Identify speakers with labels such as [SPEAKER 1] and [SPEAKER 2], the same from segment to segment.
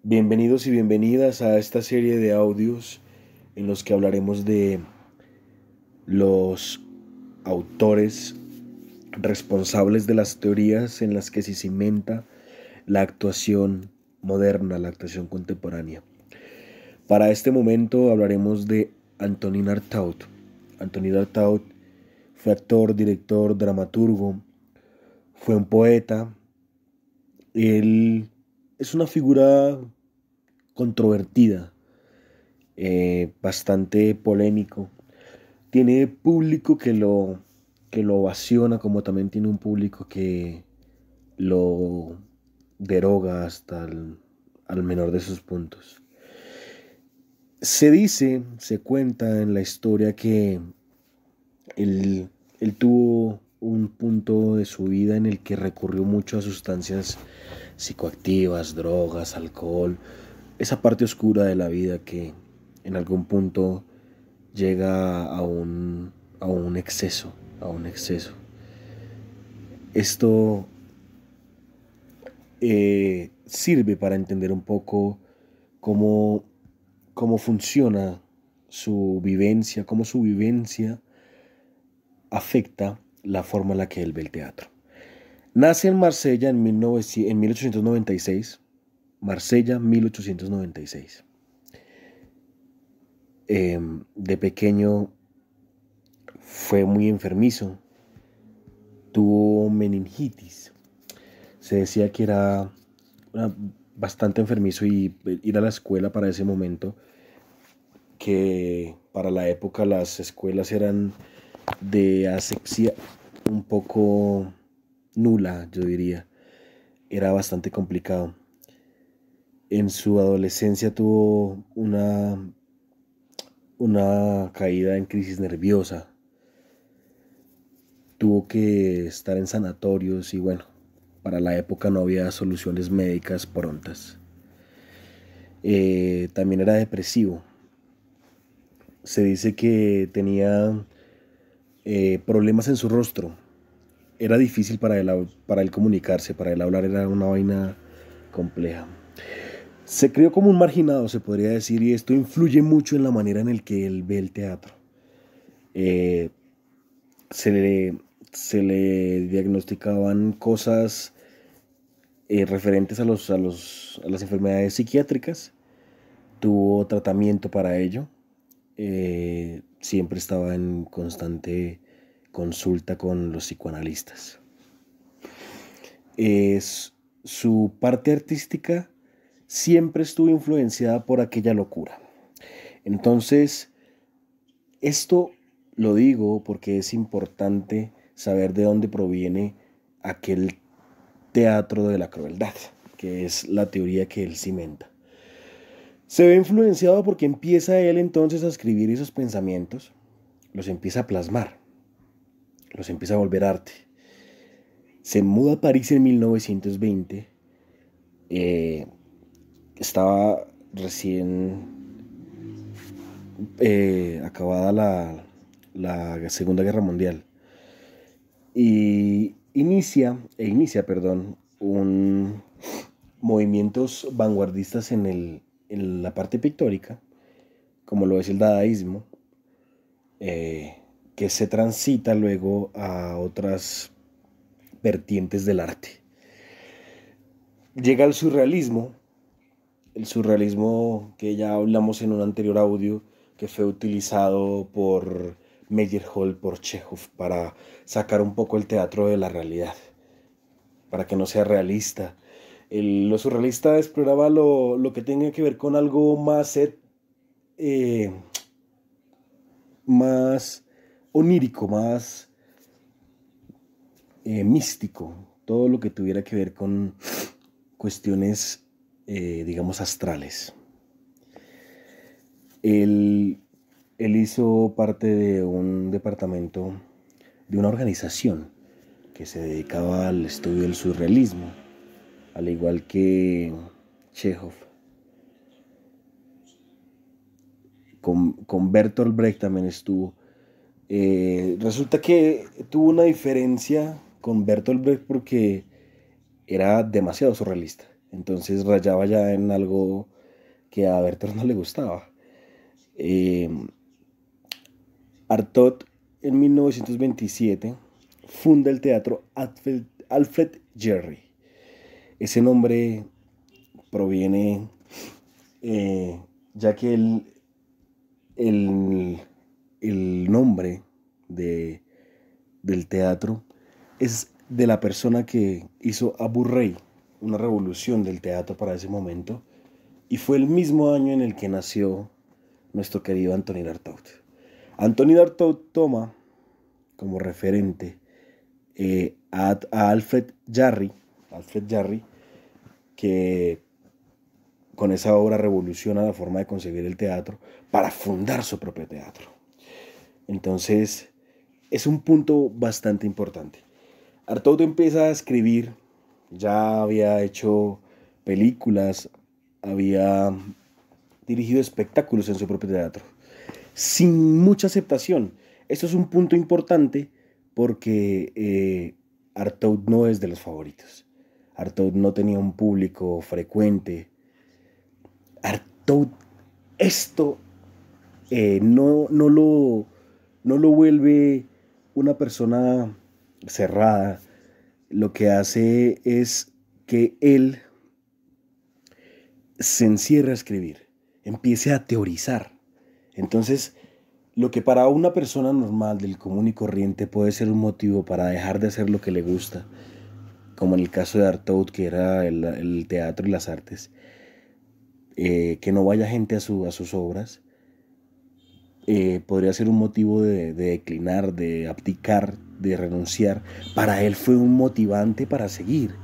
[SPEAKER 1] Bienvenidos y bienvenidas a esta serie de audios en los que hablaremos de los autores responsables de las teorías en las que se cimenta la actuación moderna, la actuación contemporánea. Para este momento hablaremos de Antonin Artaud. Antonin Artaud fue actor, director, dramaturgo, fue un poeta. Él es una figura controvertida, bastante polémico. Tiene público que lo ovaciona, como también tiene un público que lo deroga hasta al menor de sus puntos. Se cuenta en la historia que él tuvo un punto de su vida en el que recurrió mucho a sustancias psicoactivas, drogas, alcohol, esa parte oscura de la vida que en algún punto llega a un exceso, a un exceso. Esto sirve para entender un poco cómo, cómo funciona su vivencia, cómo su vivencia afecta la forma en la que él ve el teatro. Nace en Marsella en 1896. Marsella, 1896. De pequeño fue muy enfermizo, tuvo meningitis. Se decía que era bastante enfermizo y ir a la escuela para ese momento, que para la época las escuelas eran de asepsia un poco nula, yo diría. Era bastante complicado. En su adolescencia tuvo una caída en crisis nerviosa. Tuvo que estar en sanatorios y bueno, para la época no había soluciones médicas prontas. También era depresivo. Se dice que tenía problemas en su rostro. Era difícil para él comunicarse, para él hablar era una vaina compleja. Se crió como un marginado, se podría decir, y esto influye mucho en la manera en la que él ve el teatro. Eh, se le, se le diagnosticaban cosas referentes a las enfermedades psiquiátricas. Tuvo tratamiento para ello. Siempre estaba en constante consulta con los psicoanalistas. Es, su parte artística siempre estuvo influenciada por aquella locura. Entonces, esto lo digo porque es importante saber de dónde proviene aquel teatro de la crueldad, que es la teoría que él cimenta. Se ve influenciado porque empieza él entonces a escribir esos pensamientos, los empieza a plasmar, los empieza a volver arte. Se muda a París en 1920, estaba recién acabada la Segunda Guerra Mundial y inicia, un movimientos vanguardistas en la parte pictórica, como lo es el dadaísmo, que se transita luego a otras vertientes del arte. Llega el surrealismo que ya hablamos en un anterior audio, que fue utilizado por Meyerhold, por Chekhov, para sacar un poco el teatro de la realidad, para que no sea realista. Lo surrealista exploraba lo que tenía que ver con algo eh, más onírico, más místico, todo lo que tuviera que ver con cuestiones, digamos, astrales. Él, él hizo parte de un departamento, de una organización que se dedicaba al estudio del surrealismo, al igual que Chekhov. Con Bertolt Brecht también estuvo. Resulta que tuvo una diferencia con Bertolt Brecht porque era demasiado surrealista. Entonces rayaba ya en algo que a Werther no le gustaba. Eh, Artaud en 1927 funda el teatro Alfred Jarry. Ese nombre proviene, eh, ya que el, el nombre de, del teatro es de la persona que hizo Abu Rey, una revolución del teatro para ese momento, y fue el mismo año en el que nació nuestro querido Antonin Artaud. Antonin Artaud toma como referente a Alfred Jarry, que con esa obra revoluciona la forma de concebir el teatro para fundar su propio teatro. Entonces, es un punto bastante importante. Artaud empieza a escribir, ya había hecho películas, había dirigido espectáculos en su propio teatro, sin mucha aceptación. Esto es un punto importante porque Artaud no es de los favoritos. Artaud no tenía un público frecuente. Artaud, esto no lo vuelve una persona cerrada. Lo que hace es que él se encierre a escribir, empiece a teorizar. Entonces, lo que para una persona normal del común y corriente puede ser un motivo para dejar de hacer lo que le gusta, como en el caso de Artaud, que era el teatro y las artes, que no vaya gente a sus obras, podría ser un motivo de declinar, de abdicar, de renunciar. Para él fue un motivante para seguir.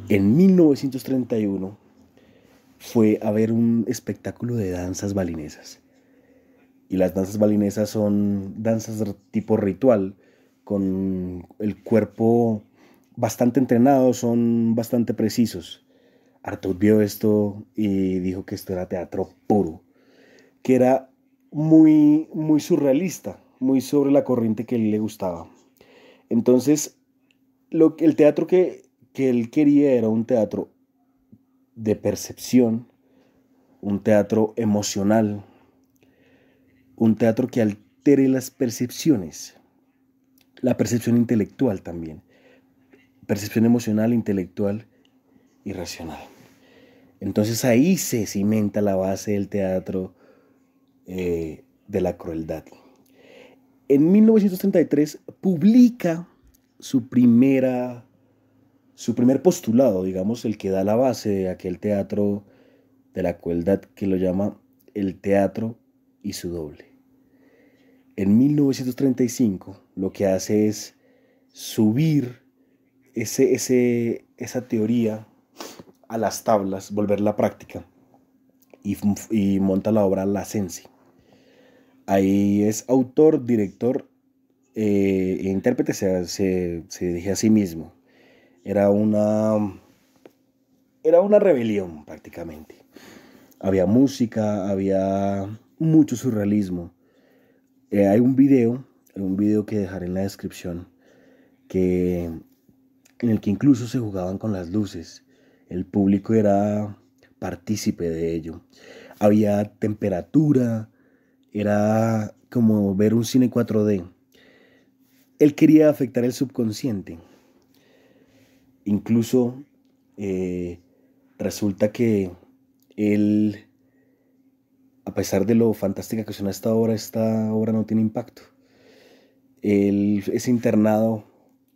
[SPEAKER 1] En 1931 fue a ver un espectáculo de danzas balinesas. Y las danzas balinesas son danzas tipo ritual, con el cuerpo bastante entrenado, son bastante precisos. Artaud vio esto y dijo que esto era teatro puro, que era muy surrealista, muy sobre la corriente que a él le gustaba. Entonces, el teatro que él quería era un teatro de percepción, un teatro emocional, un teatro que altere las percepciones, la percepción intelectual también, percepción emocional, intelectual y racional. Entonces ahí se cimenta la base del teatro de la crueldad. En 1933 publica su primer postulado, digamos, el que da la base de aquel teatro de la crueldad que lo llama El teatro y su doble. En 1935 lo que hace es subir esa teoría a las tablas, volverla práctica y monta la obra La Sensi. Ahí es autor, director e intérprete, se dirige a sí mismo. Era era una rebelión prácticamente. Había música, había mucho surrealismo. Hay un video que dejaré en la descripción, que, en el que incluso se jugaban con las luces. El público era partícipe de ello. Había temperatura, era como ver un cine 4D. Él quería afectar el subconsciente. Incluso eh, resulta que él, a pesar de lo fantástica que suena esta obra no tiene impacto. Él es internado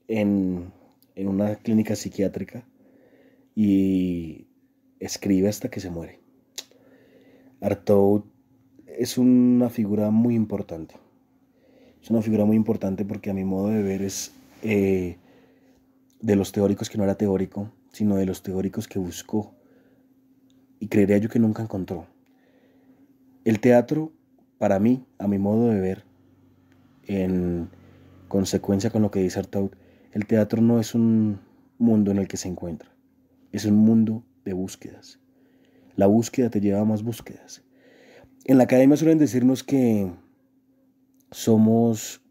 [SPEAKER 1] en, en una clínica psiquiátrica y escribe hasta que se muere. Artaud es una figura muy importante. Es una figura muy importante porque a mi modo de ver es de los teóricos que no era teórico, sino de los teóricos que buscó y creería yo que nunca encontró. El teatro, para mí, a mi modo de ver, en consecuencia con lo que dice Artaud, el teatro no es un mundo en el que se encuentra, es un mundo de búsquedas. La búsqueda te lleva a más búsquedas. En la academia suelen decirnos que somos,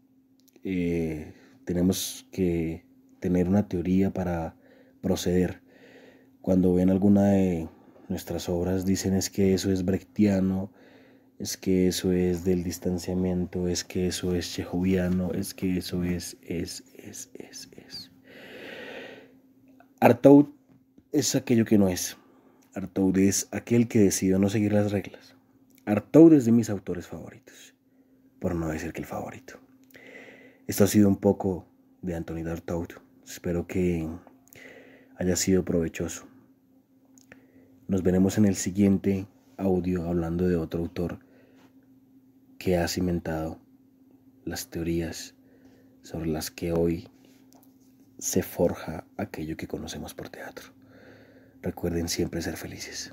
[SPEAKER 1] tenemos que tener una teoría para proceder. cuando ven alguna de nuestras obras dicen es que eso es brechtiano, es que eso es del distanciamiento, es que eso es chejoviano, es que eso es. Artaud es aquello que no es. Artaud es aquel que decidió no seguir las reglas. Artaud es de mis autores favoritos, por no decir que el favorito. Esto ha sido un poco de Anthony d'Artaud. Espero que haya sido provechoso. Nos veremos en el siguiente audio hablando de otro autor que ha cimentado las teorías sobre las que hoy se forja aquello que conocemos por teatro. Recuerden siempre ser felices.